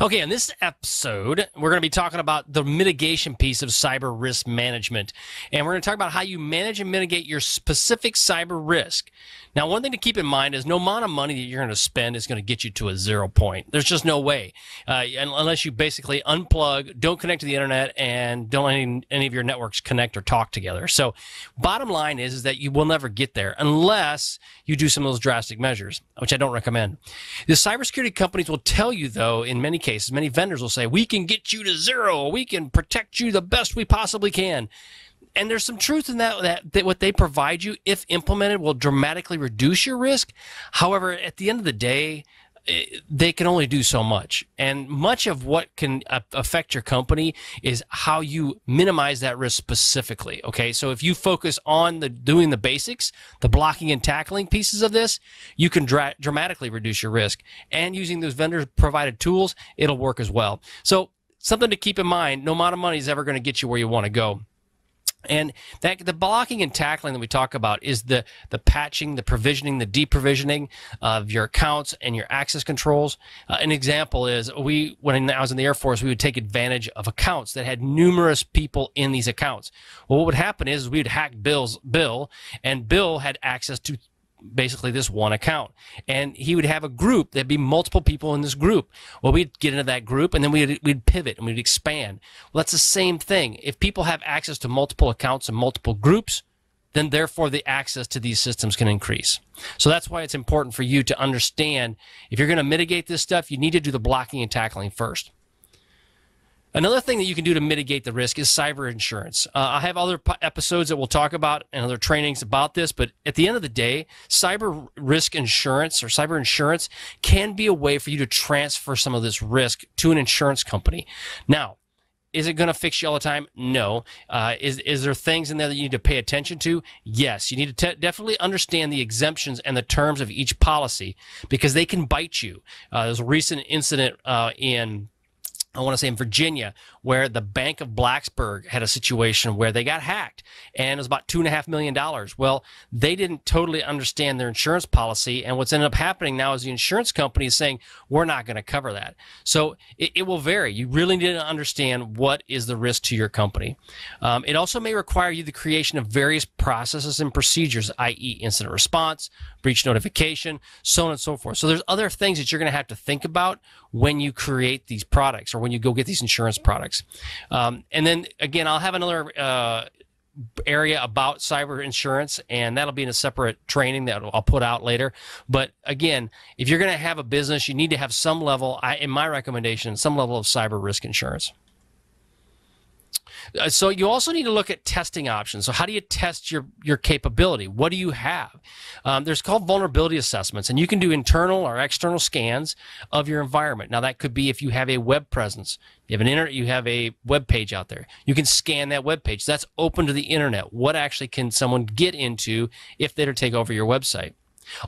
Okay, in this episode, we're going to be talking about the mitigation piece of cyber risk management. And we're going to talk about how you manage and mitigate your specific cyber risk. Now, one thing to keep in mind is no amount of money that you're going to spend is going to get you to a 0 point. There's just no way. Unless you basically unplug, don't connect to the internet, and don't let any of your networks connect or talk together. So bottom line is that you will never get there unless you do some of those drastic measures, which I don't recommend. The cybersecurity companies will tell you, though, in many cases, many vendors will say, we can get you to 0. We can protect you the best we possibly can. And there's some truth in that what they provide you, if implemented, will dramatically reduce your risk. However, at the end of the day, they can only do so much. And much of what can affect your company is how you minimize that risk specifically. Okay, so if you focus on doing the basics, the blocking and tackling pieces of this, you can dramatically reduce your risk. And using those vendors provided tools, it'll work as well. So something to keep in mind, no amount of money is ever going to get you where you want to go. And that the blocking and tackling that we talk about is the patching, the provisioning, the deprovisioning of your accounts and your access controls. An example is when I was in the Air Force, we would take advantage of accounts that had numerous people in these accounts. Well, what would happen is we'd hack Bill, and Bill had access to basically this one account, and he would have a group. There'd be multiple people in this group. Well, we'd get into that group, and then we'd pivot and we'd expand. Well, that's the same thing. If people have access to multiple accounts and multiple groups, then therefore the access to these systems can increase. So that's why it's important for you to understand, if you're going to mitigate this stuff, you need to do the blocking and tackling first. Another thing that you can do to mitigate the risk is cyber insurance. I have other episodes that we'll talk about and other trainings about this, but at the end of the day, cyber risk insurance or cyber insurance can be a way for you to transfer some of this risk to an insurance company. Now, is it going to fix you all the time? No. Is there things in there that you need to pay attention to? Yes. You need to definitely understand the exemptions and the terms of each policy, because they can bite you. There's a recent incident I want to say in Virginia, where the Bank of Blacksburg had a situation where they got hacked, and it was about $2.5 million. Well, they didn't totally understand their insurance policy, and what's ended up happening now is the insurance company is saying, we're not going to cover that. So it will vary. You really need to understand what is the risk to your company. It also may require you the creation of various processes and procedures, i.e. incident response, breach notification, so on and so forth. So there's other things that you're going to have to think about when you create these products or when you go get these insurance products. And then, again, I'll have another area about cyber insurance, and that'll be in a separate training that I'll put out later. But, again, if you're going to have a business, you need to have some level, in my recommendation, some level of cyber risk insurance. So you also need to look at testing options. So how do you test your capability? What do you have? There's called vulnerability assessments, and you can do internal or external scans of your environment. Now, that could be if you have a web presence, you have a web page out there. You can scan that web page. That's open to the internet. What actually can someone get into if they were to take over your website?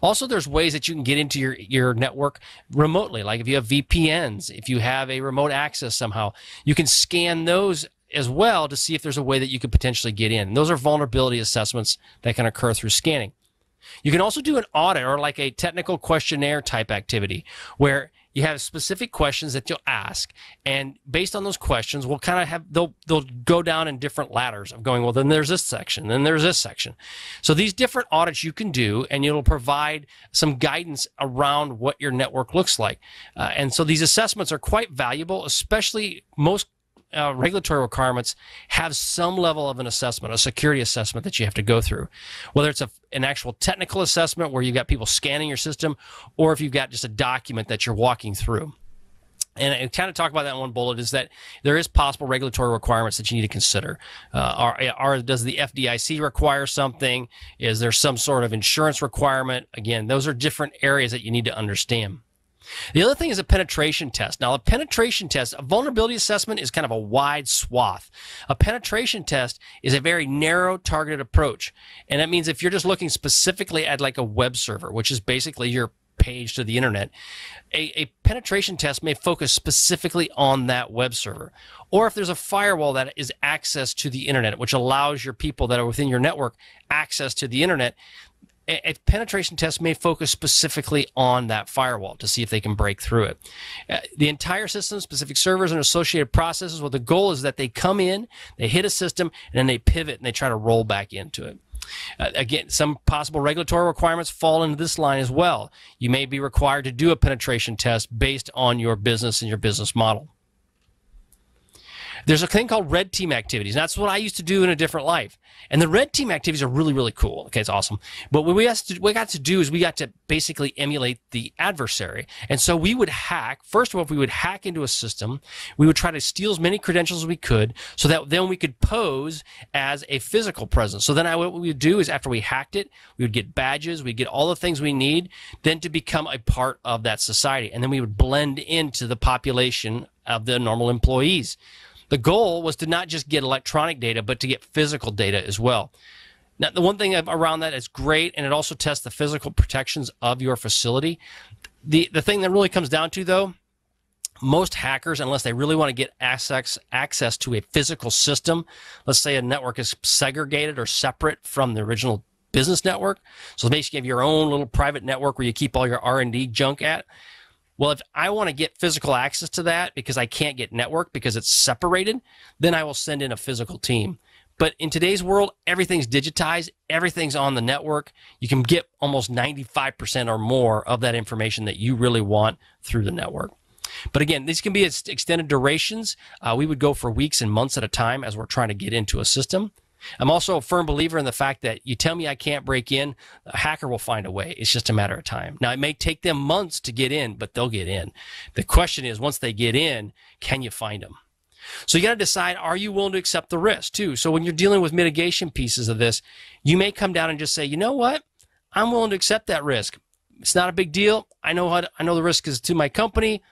Also, there's ways that you can get into your network remotely. Like if you have VPNs, if you have a remote access somehow, you can scan those as well to see if there's a way that you could potentially get in. And those are vulnerability assessments that can occur through scanning. You can also do an audit or like a technical questionnaire type activity where you have specific questions that you'll ask, and based on those questions, we'll kind of have they'll go down in different ladders of going, well, then there's this section, then there's this section. So these different audits you can do, and it'll provide some guidance around what your network looks like. And so these assessments are quite valuable, especially most regulatory requirements have some level of an assessment, a security assessment that you have to go through, whether it's an actual technical assessment where you've got people scanning your system, or if you've got just a document that you're walking through. And I kind of talk about that in one bullet is that there is possible regulatory requirements that you need to consider. Does the FDIC require something? Is there some sort of insurance requirement? Again, those are different areas that you need to understand. The other thing is a penetration test. Now, a vulnerability assessment is kind of a wide swath. A penetration test is a very narrow, targeted approach. And that means if you're just looking specifically at like a web server, which is basically your page to the internet, a penetration test may focus specifically on that web server. Or if there's a firewall that is access to the internet, which allows your people that are within your network access to the internet, a penetration test may focus specifically on that firewall to see if they can break through it. The entire system, specific servers and associated processes, well, the goal is that they come in, they hit a system, and then they pivot and they try to roll back into it. Again, some possible regulatory requirements fall into this line as well. You may be required to do a penetration test based on your business and your business model. There's a thing called red team activities. That's what I used to do in a different life. And the red team activities are really, really cool. Okay, it's awesome. But what we got to do is we got to basically emulate the adversary. And so we would hack. First of all, if we would hack into a system, we would try to steal as many credentials as we could so that then we could pose as a physical presence. So then what we would do is after we hacked it, we would get badges, we'd get all the things we need then to become a part of that society. And then we would blend into the population of the normal employees. The goal was to not just get electronic data, but to get physical data as well. Now, the one thing around that is great, and it also tests the physical protections of your facility. The thing that really comes down to, though, most hackers, unless they really want to get access to a physical system, let's say a network is segregated or separate from the original business network, so basically you have your own little private network where you keep all your R&D junk at. Well, if I want to get physical access to that because I can't get network because it's separated, then I will send in a physical team. But in today's world, everything's digitized. Everything's on the network. You can get almost 95% or more of that information that you really want through the network. But again, these can be extended durations. We would go for weeks and months at a time as we're trying to get into a system. I'm also a firm believer in the fact that you tell me I can't break in, a hacker will find a way. It's just a matter of time. Now, it may take them months to get in, but they'll get in. The question is, once they get in, can you find them? So you got to decide, are you willing to accept the risk too? So when you're dealing with mitigation pieces of this, you may come down and just say, you know what? I'm willing to accept that risk. It's not a big deal. I know the risk is to my company.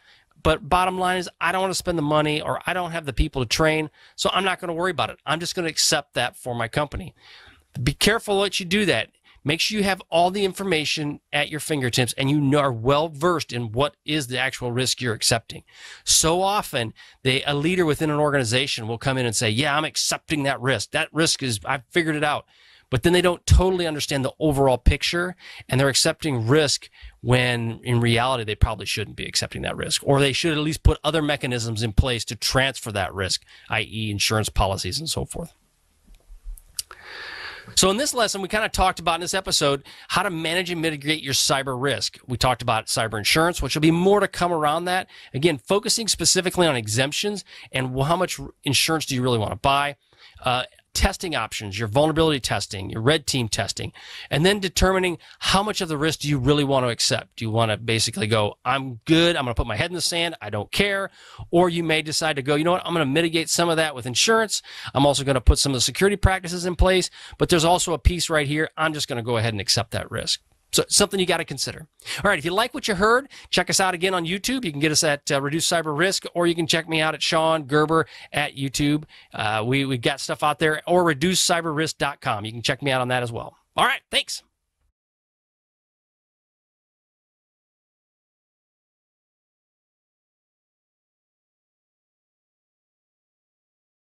But bottom line is I don't want to spend the money or I don't have the people to train, so I'm not going to worry about it. I'm just going to accept that for my company. Be careful what you do that. Make sure you have all the information at your fingertips and you are well versed in what is the actual risk you're accepting. So often, a leader within an organization will come in and say, yeah, I'm accepting that risk. That risk is, I've figured it out. But then they don't totally understand the overall picture, and they're accepting risk when in reality they probably shouldn't be accepting that risk, or they should at least put other mechanisms in place to transfer that risk, i.e. insurance policies and so forth. So in this lesson, we kind of talked about in this episode how to manage and mitigate your cyber risk. We talked about cyber insurance, which will be more to come around that. Again, focusing specifically on exemptions and how much insurance do you really want to buy. Testing options, your vulnerability testing, your red team testing, and then determining how much of the risk do you really want to accept. Do you want to basically go, I'm good, I'm going to put my head in the sand, I don't care, or you may decide to go, you know what, I'm going to mitigate some of that with insurance. I'm also going to put some of the security practices in place, but there's also a piece right here, I'm just going to go ahead and accept that risk. So something you got to consider. All right, if you like what you heard, check us out again on YouTube. You can get us at Reduce Cyber Risk, or you can check me out at Sean Gerber at YouTube. We got stuff out there, or reducecyberrisk.com. You can check me out on that as well. All right, thanks.